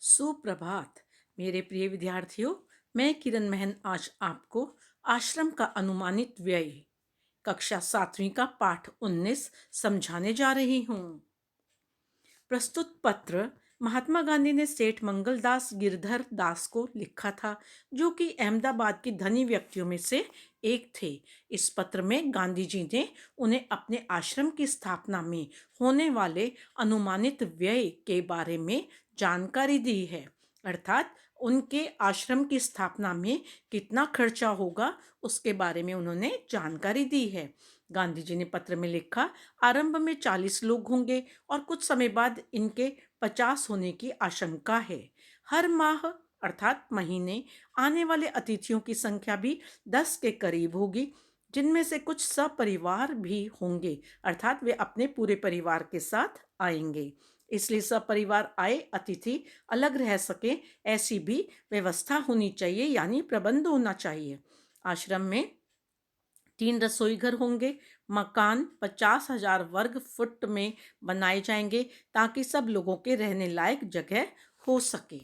सुप्रभात मेरे प्रिय विद्यार्थियों। मैं किरण महन आज आपको आश्रम का अनुमानित व्यय कक्षा 7वीं का पाठ 19 समझाने जा रही हूँ। प्रस्तुत पत्र महात्मा गांधी ने सेठ मंगलदास गिरधर दास को लिखा था, जो कि अहमदाबाद के धनी व्यक्तियों में से एक थे। इस पत्र में गांधी जी ने उन्हें अपने आश्रम की स्थापना में होने वाले अनुमानित व्यय के बारे में जानकारी दी है, अर्थात उनके आश्रम की स्थापना में कितना खर्चा होगा उसके बारे में उन्होंने जानकारी दी है। गांधी जी ने पत्र में लिखा, आरंभ में 40 लोग होंगे और कुछ समय बाद इनके 50 होने की आशंका है। हर माह अर्थात महीने आने वाले अतिथियों की संख्या भी 10 के करीब होगी, जिनमें से कुछ सपरिवार भी होंगे, अर्थात वे अपने पूरे परिवार के साथ आएंगे। इसलिए सपरिवार आए अतिथि अलग रह सके, ऐसी भी व्यवस्था होनी चाहिए, यानी प्रबंध होना चाहिए। आश्रम में 3 रसोई घर होंगे। मकान 50,000 वर्ग फुट में बनाए जाएंगे ताकि सब लोगों के रहने लायक जगह हो सके।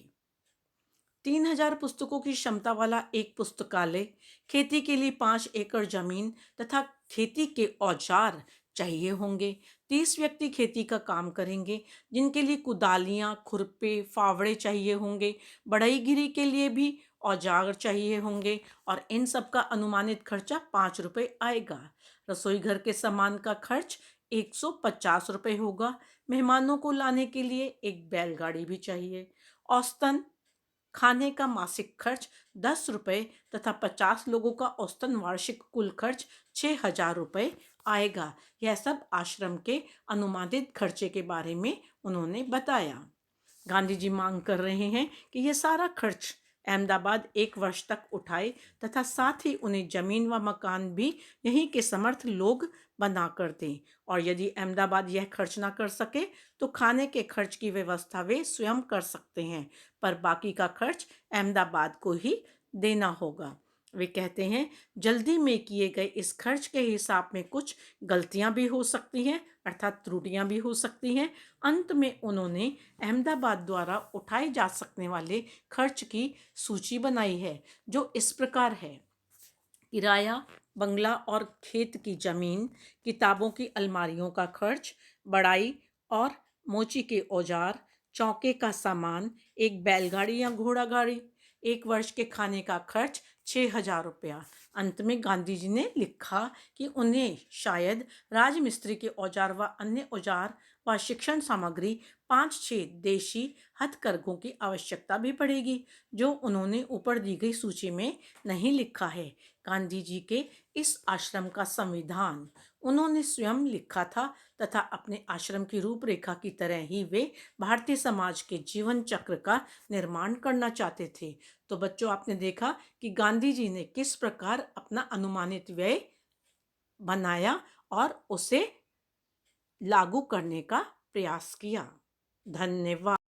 3,000 पुस्तकों की क्षमता वाला एक पुस्तकालय, खेती के लिए 5 एकड़ जमीन तथा खेती के औजार चाहिए होंगे। 30 व्यक्ति खेती का काम करेंगे, जिनके लिए कुदालियाँ, खुरपे, फावड़े चाहिए होंगे। बढ़ईगिरी के लिए भी औजार चाहिए होंगे और इन सब का अनुमानित खर्चा 5 रुपये आएगा। रसोई घर के सामान का खर्च 150 रुपये होगा। मेहमानों को लाने के लिए एक बैलगाड़ी भी चाहिए। औसतन खाने का मासिक खर्च 10 रुपये तथा 50 लोगों का औसतन वार्षिक कुल खर्च 6,000 रुपये आएगा। यह सब आश्रम के अनुमानित खर्चे के बारे में उन्होंने बताया। गांधी जी मांग कर रहे हैं कि यह सारा खर्च अहमदाबाद 1 वर्ष तक उठाए तथा साथ ही उन्हें जमीन व मकान भी यहीं के समर्थ लोग बना कर दें, और यदि अहमदाबाद यह खर्च ना कर सके तो खाने के खर्च की व्यवस्था वे स्वयं कर सकते हैं, पर बाकी का खर्च अहमदाबाद को ही देना होगा। वे कहते हैं, जल्दी में किए गए इस खर्च के हिसाब में कुछ गलतियां भी हो सकती हैं, अर्थात त्रुटियां भी हो सकती हैं। अंत में उन्होंने अहमदाबाद द्वारा उठाए जा सकने वाले खर्च की सूची बनाई है, जो इस प्रकार है। किराया, बंगला और खेत की जमीन, किताबों की अलमारियों का खर्च, बढ़ाई और मोची के औजार, चौके का सामान, एक बैलगाड़ी या घोड़ा गाड़ी, 1 वर्ष के खाने का खर्च 6,000 रुपया। अंत में गांधी जी ने लिखा कि उन्हें शायद राजमिस्त्री के औजार व अन्य औजार व शिक्षण सामग्री 5-6 देशी हथकरघों की आवश्यकता भी पड़ेगी, जो उन्होंने ऊपर दी गई सूची में नहीं लिखा है। गांधी जी के इस आश्रम का संविधान उन्होंने स्वयं लिखा था तथा अपने आश्रम की रूपरेखा की तरह ही वे भारतीय समाज के जीवन चक्र का निर्माण करना चाहते थे। तो बच्चों, आपने देखा कि गांधी जी ने किस प्रकार अपना अनुमानित व्यय बनाया और उसे लागू करने का प्रयास किया। धन्यवाद।